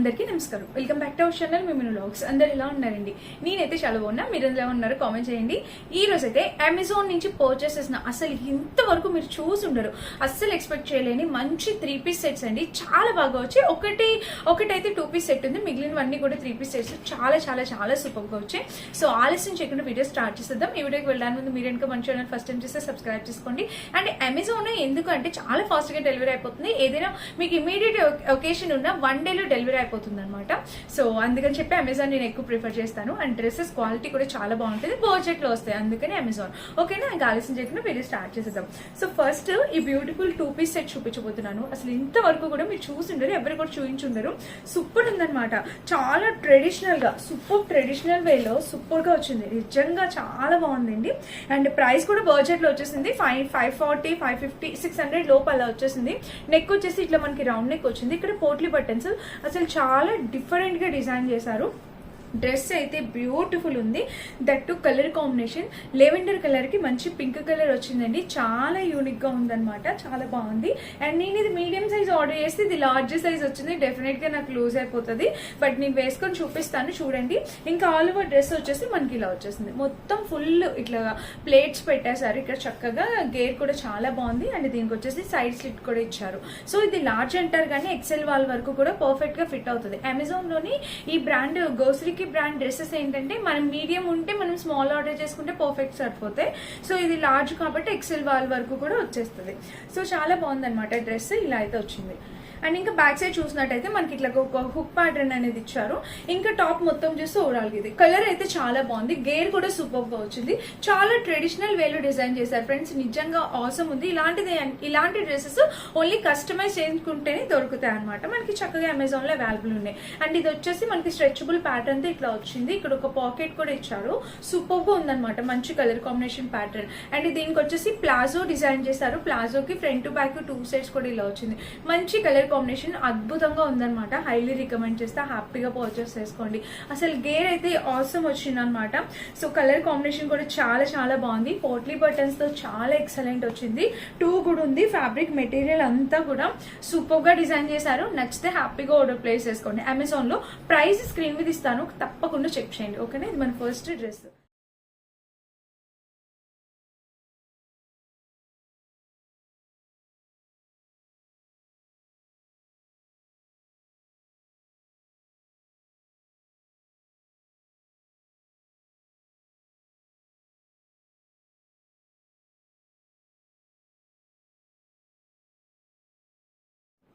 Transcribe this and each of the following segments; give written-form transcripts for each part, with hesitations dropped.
అందరికీ నమస్కారం. Welcome back to our channel మిమిను వ్లాగ్స్. అందరు ఎలా ఉన్నారండి? నేనైతే చాలా బాగున్నా. మీరు ఎలా ఉన్నారు కామెంట్ చేయండి. ఈ రోజు అయితే అమెజాన్ నుంచి పర్చేస్ చేసిన అసలు ఇంతవరకు మీరు చూసి ఉండరు, అస్సలు ఎక్స్పెక్ట్ చేయలేని మంచి 3 పీస్ సెట్స్ అండి. చాలా బాగా వచ్చాయి. ఒకటైతే 2 పీస్ సెట్ ఉంది, మిగిలినవన్నీ కూడా 3 పీస్ సెట్స్. చాలా చాలా చాలా సూపర్ గా వచ్చాయి. సో ఆలస్యం చేయకుండా వీడియో స్టార్ట్ చేసేద్దాం. ఈ వీడియోకి వెళ్ళడానికి ముందు మీరు ఇంకా మన ఛానల్ ఫస్ట్ టైం చేస్తే సబ్స్క్రైబ్ చేసుకోండి. అండ్ అమెజాన్ ఎందుకు అంటే చాలా ఫాస్ట్ గా డెలివరీ అయిపోతుంది. ఏదైనా మీకు ఇమీడియట్ ఒకేషన్ ఉన్న 1 డేలో డెలివరీ అయిపోతుంది అనమాట. సో అందుకని చెప్పి అమెజాన్ నేను ఎక్కువ ప్రిఫర్ చేస్తాను. అండ్ డ్రెస్సెస్ క్వాలిటీ కూడా చాలా బాగుంటుంది, బడ్జెట్ లో వస్తాయి, అందుకని అమెజాన్. ఓకేనా, ఇంకా ఆలస్యం చేయకుండా వీడియో స్టార్ట్ చేసేద్దాం. సో ఫస్ట్ ఈ బ్యూటిఫుల్ 2 పీస్ సెట్ చూపించబోతున్నాను. అసలు ఇంతవరకు కూడా మీరు చూసిండరు, ఎవరు కూడా చూపించుండరు. సూపర్ ఉందనమాట. చాలా ట్రెడిషనల్ గా, సూపర్ ట్రెడిషనల్ వేలో సూపర్ గా వచ్చింది. నిజంగా చాలా బాగుందండి. అండ్ ప్రైస్ కూడా బడ్జెట్ లో వచ్చేసింది. 540, 550, 600 లోపు అలా వచ్చేసింది. నెక్ వచ్చేసి ఇట్లా మనకి రౌండ్ నెక్ వచ్చింది. ఇక్కడ పోట్లీ బటన్స్ అసలు చాలా డిఫరెంట్ గా డిజైన్ చేశారు. డ్రెస్ అయితే బ్యూటిఫుల్ ఉంది. That colour combination lavender colour కి మంచి పింక్ కలర్ వచ్చిందండి. చాలా యూనిక్ గా ఉందన్నమాట, చాలా బాగుంది. అండ్ నేను ఇది మీడియం సైజ్ ఆర్డర్ చేస్తే ఇది లార్జ్ సైజ్ వచ్చింది. డెఫినెట్ గా నాకు లూజ్ అయిపోతుంది, బట్ నేను వేసుకొని చూపిస్తాను చూడండి. ఇంకా ఆల్ ఓవర్ డ్రెస్ వచ్చేసి మనకి ఇలా వచ్చేసింది. మొత్తం ఫుల్ ఇట్లా ప్లేట్స్ పెట్టేశారు. ఇక్కడ చక్కగా గేర్ కూడా చాలా బాగుంది. అండ్ దీనికి వచ్చేసి సైడ్ స్లిట్ కూడా ఇచ్చారు. సో ఇది లార్జ్ అంటారు కానీ ఎక్సెల్ వాళ్ళ వరకు కూడా పర్ఫెక్ట్ గా ఫిట్ అవుతుంది. అమెజాన్ లోని ఈ బ్రాండ్ గోసరి బ్రాండ్ డ్రెస్సెస్ ఏంటంటే మనం మీడియం ఉంటే మనం స్మాల్ ఆర్డర్ చేసుకుంటే పర్ఫెక్ట్ సరిపోతాయి. సో ఇది లార్జ్ కాబట్టి ఎక్సెల్ వాళ్ళ వరకు కూడా వచ్చేస్తుంది. సో చాలా బాగుంది అనమాట డ్రెస్. ఇలా అయితే వచ్చింది. అండ్ ఇంకా బ్యాక్ సైడ్ చూసినట్టయితే మనకి ఇట్లా ఒక హుక్ ప్యాటర్న్ అనేది ఇచ్చారు. ఇంకా టాప్ మొత్తం చూస్తే ఓవరాల్ ఇది కలర్ అయితే చాలా బాగుంది. గేర్ కూడా సూపర్ గా వచ్చింది. చాలా ట్రెడిషనల్ వేలో డిజైన్ చేశారు ఫ్రెండ్స్. నిజంగా ఆసమ్ ఉంది. ఇలాంటి డ్రెస్సెస్ ఓన్లీ కస్టమైజ్ చేసుకుంటేనే దొరుకుతాయి అనమాట. మనకి చక్కగా అమెజాన్ లో అవైలబుల్ ఉన్నాయి. అండ్ ఇది వచ్చేసి మనకి స్ట్రెచబుల్ ప్యాటర్న్ తో ఇట్లా వచ్చింది. ఇక్కడ ఒక పాకెట్ కూడా ఇచ్చారు. సూపర్ గా ఉందన్నమాట. మంచి కలర్ కాంబినేషన్ ప్యాటర్న్. అండ్ దీనికి వచ్చేసి ప్లాజో డిజైన్ చేశారు. ప్లాజోకి ఫ్రంట్ టు బ్యాక్ 2 సైడ్స్ కూడా ఇలా వచ్చింది. మంచి కలర్ కాంబినేషన్ అద్భుతంగా ఉందన్నమాట. హైలీ రికమెండ్ చేస్తే హ్యాపీగా పర్చేస్ చేసుకోండి. అసలు గేర్ అయితే ఆసమ్ వచ్చింది అనమాట. సో కలర్ కాంబినేషన్ కూడా చాలా చాలా బాగుంది. పోట్లీ బటన్స్ తో చాలా ఎక్సలెంట్ వచ్చింది. 2 కూడా ఉంది. ఫ్యాబ్రిక్ మెటీరియల్ అంతా కూడా సూపర్ గా డిజైన్ చేశారు. నచ్చితే హ్యాపీగా ఆర్డర్ ప్లేస్ చేసుకోండి. అమెజాన్ లో ప్రైస్ స్క్రీన్ మీద ఇస్తాను, తప్పకుండా చెక్ చేయండి. ఓకేనా, ఇది మన first dress.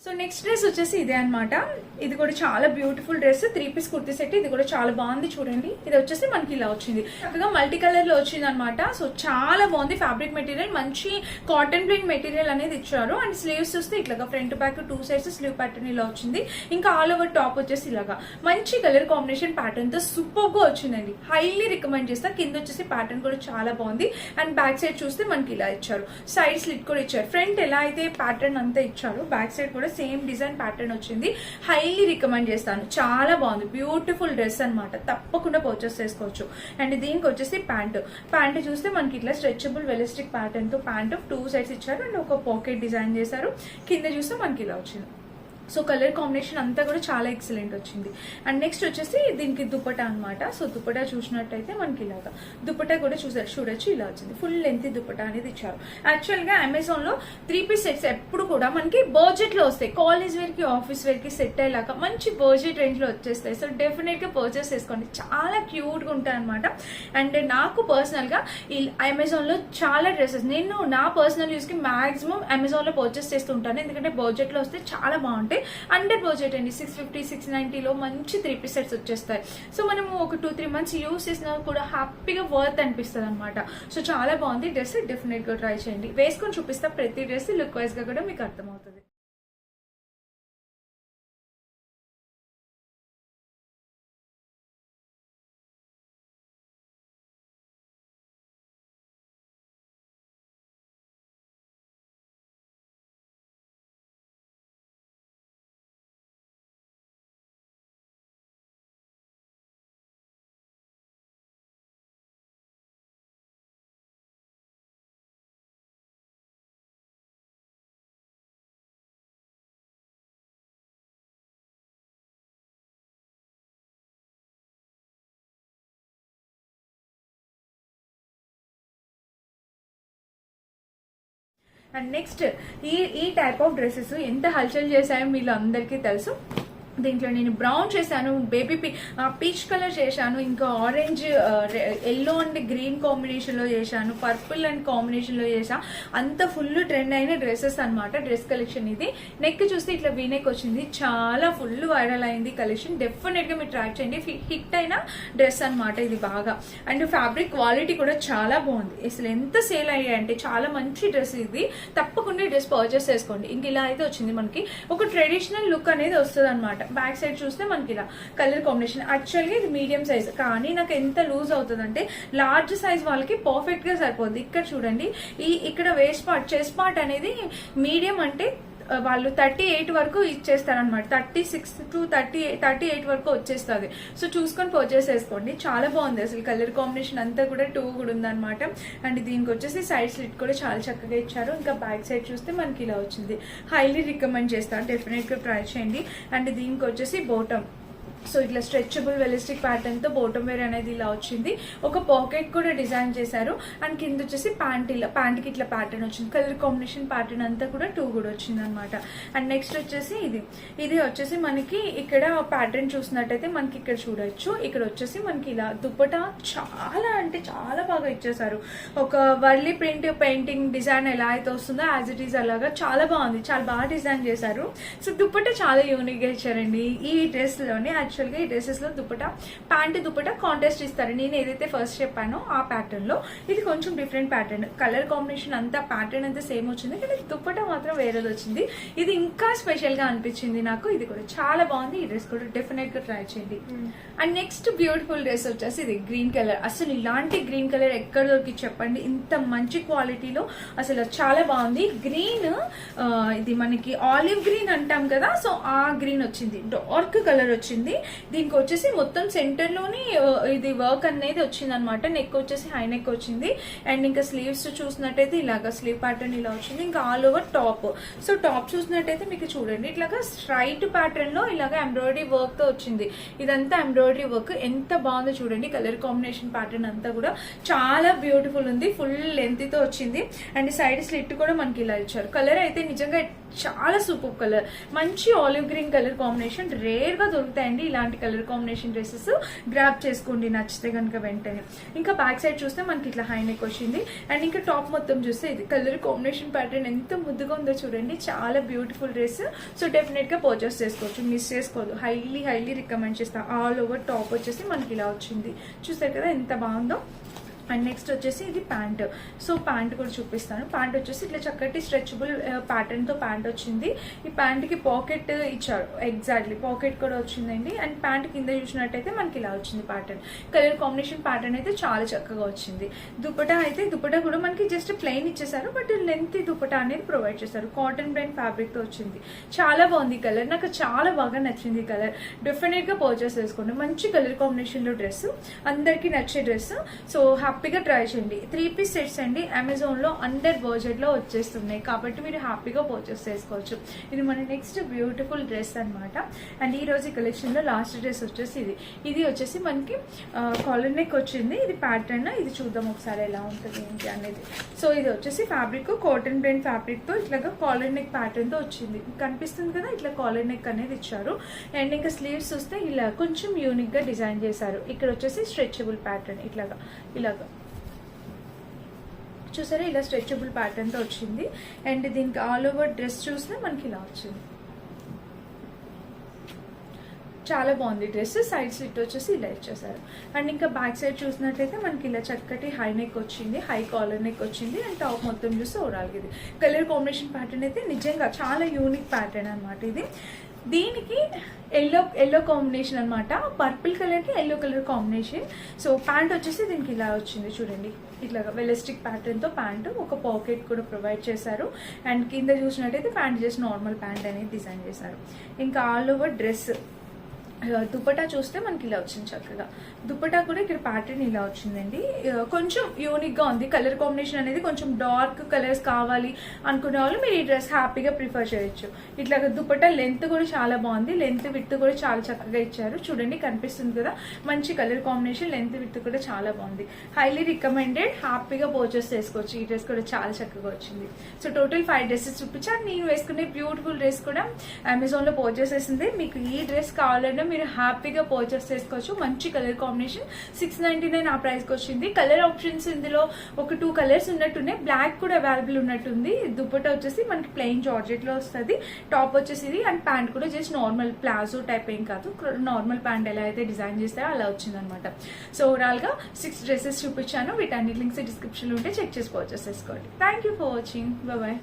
So next dress వచ్చేసి ఇదే అనమాట. ఇది కూడా చాలా beautiful dress. 3 piece kurti set. ఇది కూడా చాలా బాగుంది చూడండి. ఇది వచ్చేసి మనకి ఇలా వచ్చింది. చక్కగా మల్టీ కలర్ లో వచ్చింది అనమాట. సో చాలా బాగుంది. ఫ్యాబ్రిక్ మెటీరియల్ మంచి కాటన్ ప్రింట్ మెటీరియల్ అనేది ఇచ్చారు. అండ్ స్లీవ్స్ చూస్తే ఇట్లాగా front back 2 sides slew pattern ఇలా వచ్చింది. ఇంకా ఆల్ ఓవర్ టాప్ వచ్చేసి ఇలాగా మంచి కలర్ కాంబినేషన్ ప్యాటర్న్ తో సూపర్ గా వచ్చిందండి. హైలీ రికమెండ్ చేస్తా. కింద వచ్చేసి ప్యాటర్న్ కూడా చాలా బాగుంది. అండ్ బ్యాక్ సైడ్ చూస్తే మనకి ఇలా ఇచ్చారు. సైడ్ స్లిట్ కూడా ఇచ్చారు. ఫ్రంట్ ఎలా అయితే ప్యాటర్న్ అంతా ఇచ్చారు, బ్యాక్ సైడ్ కూడా సేమ్ డిజైన్ ప్యాటర్న్ వచ్చింది. హైలీ రికమెండ్ చేస్తాను. చాలా బాగుంది. బ్యూటిఫుల్ డ్రెస్ అనమాట. తప్పకుండా పర్చేస్ చేసుకోవచ్చు. అండ్ దీనికి వచ్చేసి ప్యాంట్ చూస్తే మనకి ఇట్లా స్ట్రెచబుల్ వెలిస్టిక్ ప్యాటర్న్ తో ప్యాంట్ 2 సైడ్స్ ఇచ్చారు. అండ్ ఒక పాకెట్ డిజైన్ చేశారు. కింద చూస్తే మనకి ఇలా వచ్చింది. సో కలర్ కాంబినేషన్ అంతా కూడా చాలా ఎక్సలెంట్ వచ్చింది. అండ్ నెక్స్ట్ వచ్చేసి దీనికి దుపట్టా అనమాట. సో దుపట్టా చూసినట్టయితే మనకి ఇలాగా దుపట్టా కూడా చూడొచ్చు, ఇలా వచ్చింది. ఫుల్ లెంత్ దుపట్టా అనేది ఇచ్చారు. యాక్చువల్ గా అమెజాన్ లో 3 పీస్ సెట్స్ ఎప్పుడు కూడా మనకి బడ్జెట్ లో వస్తాయి. కాలేజ్ వేర్ కి, ఆఫీస్ వేర్ కి సెట్ అయ్యేలాగా మంచి బడ్జెట్ రేంజ్ లో వచ్చేస్తాయి. సో డెఫినెట్ గా పర్చేస్ చేసుకోండి. చాలా క్యూట్ గా ఉంటాయి అనమాట. అండ్ నాకు పర్సనల్ గా ఈ అమెజాన్ లో చాలా డ్రెస్సెస్ నేను నా పర్సనల్ యూస్ కి మాక్సిమం అమెజాన్ లో పర్చేస్ చేస్తుంటాను. ఎందుకంటే బడ్జెట్ లో వస్తే చాలా బాగుంటాయి. అండర్ బడ్జెట్ అండి. 650, 690 లో మంచి 3 పీస్ సెట్స్ వచ్చేస్తాయి. సో మనము ఒక 2-3 మంత్స్ యూస్ చేసినా కూడా హ్యాపీగా వర్త్ అనిపిస్తుంది అనమాట. సో చాలా బాగుంది డ్రెస్. డెఫినెట్ గా ట్రై చేయండి. వేసుకొని చూపిస్తా. ప్రతి డ్రెస్ లుక్ వైజ్ గా కూడా మీకు అర్థమవుతుంది. అండ్ నెక్స్ట్ ఈ టైప్ ఆఫ్ డ్రెస్సెస్ ఎంత హల్చల్ చేశాయో మీరు అందరికీ తెలుసు. దీంట్లో నేను బ్రౌన్ చేశాను, బేబీ పీచ్ కలర్ చేశాను, ఇంకా ఆరెంజ్ ఎల్లో అండ్ గ్రీన్ కాంబినేషన్లో చేశాను, పర్పుల్ అండ్ కాంబినేషన్లో చేసా. అంత ఫుల్ ట్రెండ్ అయిన డ్రెస్సెస్ అనమాట డ్రెస్ కలెక్షన్ ఇది. నెక్ చూస్తే ఇట్లా వీనెక్ వచ్చింది, చాలా ఫుల్ వైరల్ అయింది కలెక్షన్. డెఫినెట్గా మీరు ట్రాక్ చేయండి, హిట్ అయిన డ్రెస్ అనమాట ఇది బాగా. అండ్ ఫ్యాబ్రిక్ క్వాలిటీ కూడా చాలా బాగుంది, అసలు ఎంత సేల్ అయ్యాయంటే చాలా మంచి డ్రెస్ ఇది. తప్పకుండా ఈ డ్రెస్ పర్చేస్ చేసుకోండి. ఇంక ఇలా అయితే వచ్చింది మనకి ఒక ట్రెడిషనల్ లుక్ అనేది వస్తుంది అనమాట. బ్యాక్ సైడ్ చూస్తే మనకి ఇలా కలర్ కాంబినేషన్. యాక్చువల్గా ఇది మీడియం సైజ్, కానీ నాకు ఎంత లూజ్ అవుతుంది అంటే లార్జ్ సైజ్ వాళ్ళకి పర్ఫెక్ట్ గా సరిపోద్ది. ఇక్కడ చూడండి, ఇక్కడ వేస్ట్ పార్ట్ చెస్ట్ పార్ట్ అనేది మీడియం అంటే వాళ్ళు 38 వరకు ఇచ్చేస్తారనమాట. 36 to 38 వరకు వచ్చేస్తుంది. సో చూసుకొని పర్చేస్ చేసుకోండి, చాలా బాగుంది అసలు. కలర్ కాంబినేషన్ అంతా కూడా 2 కూడా ఉందన్నమాట. అండ్ దీనికి వచ్చేసి సైడ్ స్లిట్ కూడా చాలా చక్కగా ఇచ్చారు. ఇంకా బ్యాక్ సైడ్ చూస్తే మనకి ఇలా వచ్చింది. హైలీ రికమెండ్ చేస్తాను, డెఫినెట్ గా ట్రై చేయండి. అండ్ దీనికి వచ్చేసి బాటమ్, సో ఇట్లా స్ట్రెచబుల్ వెలిస్టిక్ ప్యాటర్న్ తో బాటమ్ వేర్ అనేది ఇలా వచ్చింది. ఒక పాకెట్ కూడా డిజైన్ చేశారు. అండ్ కింద వచ్చేసి ప్యాంట్ కి ఇట్లా ప్యాటర్న్ వచ్చింది. కలర్ కాంబినేషన్ ప్యాటర్న్ అంతా కూడా 2 కూడా వచ్చింది అనమాట. అండ్ నెక్స్ట్ వచ్చేసి ఇది వచ్చేసి మనకి ఇక్కడ ప్యాటర్న్ చూసినట్టయితే మనకి ఇక్కడ చూడొచ్చు. ఇక్కడ వచ్చేసి మనకి ఇలా దుప్పటా చాలా అంటే చాలా బాగా ఇచ్చేసారు. ఒక వర్లీ ప్రింట్ పెయింటింగ్ డిజైన్ ఎలా అయితే వస్తుందో యాజ్ ఇట్ ఈస్ అలాగా చాలా బాగుంది, చాలా బాగా డిజైన్ చేశారు. సో దుప్పటా చాలా యూనిక్ గా ఇచ్చారండి ఈ డ్రెస్ లోనే. యాక్చువల్గా ఈ డ్రెస్సెస్ లో దుప్పటా దుప్పటా కాంటెస్ట్ ఇస్తారు. నేను ఏదైతే ఫస్ట్ చెప్పానో ఆ ప్యాటర్న్ లో ఇది కొంచెం డిఫరెంట్ ప్యాటర్న్. కలర్ కాంబినేషన్ అంతా ప్యాటర్న్ అంతా సేమ్ వచ్చింది, కానీ దుప్పటా మాత్రం వేరేది వచ్చింది. ఇది ఇంకా స్పెషల్ గా అనిపించింది నాకు. ఇది కూడా చాలా బాగుంది. ఈ డ్రెస్ కూడా డెఫినెట్ గా ట్రై చేయండి. అండ్ నెక్స్ట్ బ్యూటిఫుల్ డ్రెస్ వచ్చేసి ఇది గ్రీన్ కలర్. అసలు ఇలాంటి గ్రీన్ కలర్ ఎక్కడ దొరికి చెప్పండి, ఇంత మంచి క్వాలిటీలో అసలు చాలా బాగుంది. గ్రీన్ ఇది మనకి ఆలివ్ గ్రీన్ అంటాం కదా, సో ఆ గ్రీన్ వచ్చింది, డార్క్ కలర్ వచ్చింది. దీనికి వచ్చేసి మొత్తం సెంటర్ లోని ఇది వర్క్ అనేది వచ్చింది అనమాట. నెక్ వచ్చేసి హై నెక్ వచ్చింది. అండ్ ఇంకా స్లీవ్స్ చూసినట్టయితే ఇలాగా స్లీవ్ ప్యాటర్న్ ఇలా వచ్చింది. ఇంకా all over top, so top చూసినట్టయితే మీకు చూడండి ఇట్లాగా స్ట్రైట్ ప్యాటర్న్ లో ఇలాగా ఎంబ్రాయిడరీ వర్క్ తో వచ్చింది. ఇదంతా ఎంబ్రాయిడరీ వర్క్ ఎంత బాగుందో చూడండి. కలర్ కాంబినేషన్ ప్యాటర్న్ అంతా కూడా చాలా బ్యూటిఫుల్ ఉంది. ఫుల్ లెంత్ తో వచ్చింది. అండ్ సైడ్ స్లిట్ కూడా మనకి ఇలా ఇచ్చారు. కలర్ అయితే నిజంగా చాలా సూపర్ కలర్, మంచి olive green colour combination. Rare గా దొరుకుతాయండి ఇలాంటి కలర్ కాంబినేషన్ డ్రెస్సెస్. గ్రాప్ చేసుకోండి నచ్చితే కనుక వెంటనే. ఇంకా బ్యాక్ సైడ్ చూస్తే మనకి ఇట్లా హై నెక్ వచ్చింది. అండ్ ఇంకా టాప్ మొత్తం చూస్తే ఇది కలర్ కాంబినేషన్ ప్యాటర్న్ ఎంత ముద్దుగా ఉందో చూడండి. చాలా బ్యూటిఫుల్ డ్రెస్. సో డెఫినెట్ గా పర్చేస్ చేసుకోవచ్చు, మిస్ చేసుకోవద్దు. హైలీ రికమెండ్ చేస్తా. ఆల్ ఓవర్ టాప్ వచ్చేసి మనకి ఇలా వచ్చింది, చూస్తారు కదా ఎంత బాగుందో. అండ్ నెక్స్ట్ వచ్చేసి ఇది ప్యాంట్. సో ప్యాంట్ కూడా చూపిస్తాను. ప్యాంట్ వచ్చేసి ఇట్లా చక్కటి స్ట్రెచబుల్ ప్యాటర్న్ తో ప్యాంట్ వచ్చింది. ఈ ప్యాంట్ కి పాకెట్ ఇచ్చారు, ఎగ్జాక్ట్లీ పాకెట్ కూడా వచ్చిందండి. అండ్ ప్యాంట్ కింద చూసినట్టయితే మనకి ఇలా వచ్చింది ప్యాటర్న్. కలర్ కాంబినేషన్ ప్యాటర్న్ అయితే చాలా చక్కగా వచ్చింది. దుపట్టా కూడా మనకి జస్ట్ ప్లెయిన్ ఇచ్చేసారు, బట్ లెంత్ దుపట్టా అనేది ప్రొవైడ్ చేశారు. కాటన్ బ్రాండ్ ఫ్యాబ్రిక్ తో వచ్చింది. చాలా బాగుంది కలర్, నాకు చాలా బాగా నచ్చింది ఈ కలర్. డెఫినెట్ గా పర్చేస్ చేసుకోండి. మంచి కలర్ కాంబినేషన్ లో డ్రెస్, అందరికి నచ్చే డ్రెస్. సో హ్యాపీగా ట్రై చేయండి. 3 పీస్ సెట్స్ అండి, అమెజాన్ లో అండర్ బడ్జెట్ లో వచ్చేస్తున్నాయి, కాబట్టి మీరు హ్యాపీగా పర్చేస్ చేసుకోవచ్చు. ఇది మన నెక్స్ట్ బ్యూటిఫుల్ డ్రెస్ అనమాట. అండ్ ఈ రోజు కలెక్షన్ లో లాస్ట్ డ్రెస్ వచ్చేసి ఇది వచ్చేసి మనకి కాలర్ నెక్ వచ్చింది. ఇది ప్యాటర్న్, ఇది చూద్దాం ఒకసారి ఎలా ఉంటుంది ఏంటి అనేది. సో ఇది వచ్చేసి ఫ్యాబ్రిక్ కాటన్ బ్రాండ్ ఫ్యాబ్రిక్ తో ఇట్లాగా కాలర్ నెక్ ప్యాటర్న్ తో వచ్చింది. కనిపిస్తుంది కదా, ఇట్లా కాలర్ నెక్ అనేది ఇచ్చారు. అండ్ ఇంకా స్లీవ్స్ వస్తే ఇలా కొంచెం యూనిక్ గా డిజైన్ చేశారు. ఇక్కడ వచ్చేసి స్ట్రెచబుల్ ప్యాటర్న్ ఇలాగా చూసారా, ఇలా స్ట్రెచబుల్ ప్యాటర్న్ తో వచ్చింది. అండ్ దీనికి ఆల్ ఓవర్ డ్రెస్ చూస్తే మనకి ఇలా వచ్చింది. చాలా బాగుంది డ్రెస్. సైడ్ స్లిట్ వచ్చేసి ఇలా ఇచ్చేసారు. అండ్ ఇంకా బ్యాక్ సైడ్ చూసినట్లయితే మనకి ఇలా చక్కటి హై నెక్ వచ్చింది, హై కాలర్ నెక్ వచ్చింది. అండ్ టాప్ మొత్తం చూస్తే ఓవరాల్ ఇది కలర్ కాంబినేషన్ ప్యాటర్న్ అయితే నిజంగా చాలా యూనిక్ ప్యాటర్న్ అనమాట ఇది. దీనికి ఎల్లో కాంబినేషన్ అనమాట, పర్పుల్ కలర్ కి yellow colour combination. So pant వచ్చేసి దీనికి ఇలా వచ్చింది చూడండి, ఇట్లాగా వెలిస్టిక్ ప్యాటర్న్ తో ప్యాంట్, ఒక పాకెట్ కూడా ప్రొవైడ్ చేశారు. అండ్ కింద చూసినట్టయితే ప్యాంట్ జస్ట్ నార్మల్ ప్యాంట్ అనేది డిజైన్ చేశారు. ఇంకా ఆల్ ఓవర్ డ్రెస్ దుపట్టా చూస్తే మనకి ఇలా వచ్చింది చక్కగా. దుపట్టా కూడా ఇక్కడ ప్యాటర్న్ ఇలా వచ్చిందండి. కొంచెం యూనిక్ గా ఉంది. కలర్ కాంబినేషన్ అనేది కొంచెం డార్క్ కలర్స్ కావాలి అనుకునే వాళ్ళు మీరు ఈ డ్రెస్ హ్యాపీగా ప్రిఫర్ చేయొచ్చు. ఇట్లా దుపట్టా లెంత్ కూడా చాలా బాగుంది. లెంత్ విత్ కూడా చాలా చక్కగా ఇచ్చారు. చూడండి కనిపిస్తుంది కదా, మంచి కలర్ కాంబినేషన్, లెంత్ విత్ కూడా చాలా బాగుంది. Highly recommended. హ్యాపీగా పర్చేస్ చేసుకోవచ్చు. ఈ డ్రెస్ కూడా చాలా చక్కగా వచ్చింది. సో టోటల్ 5 డ్రెస్సెస్ చూపించాను. నేను వేసుకునే బ్యూటిఫుల్ డ్రెస్ కూడా అమెజాన్ లో పర్చేస్ చేసింది. మీకు ఈ డ్రెస్ కావాలంటే మీరు హ్యాపీగా పర్చేస్ చేసుకోవచ్చు. మంచి కలర్ కాంబినేషన్, 699 ఆ ప్రైస్ కి వచ్చింది. కలర్ ఆప్షన్స్ ఇందులో ఒక 2 కలర్స్ ఉన్నట్టున్నాయి. బ్లాక్ కూడా అవైలబుల్ ఉన్నట్టుంది. దుపట్టా వచ్చేసి మనకి ప్లెయిన్ జార్జెట్ లో వస్తుంది. టాప్ వచ్చేసి ఇది, అండ్ ప్యాంట్ కూడా జస్ట్ నార్మల్ ప్లాజో టైప్ ఏం కాదు, నార్మల్ ప్యాంట్ ఎలా అయితే డిజైన్ చేస్తారో అలా వచ్చింది అనమాట. సో ఓవరాల్ గా 6 డ్రెస్సెస్ చూపించాను. వీటన్ని లింక్స్ డిస్క్రిప్షన్ లో ఉంటే చెక్ చేసి పర్చేస్ చేసుకోండి. Thank you for watching. Bye.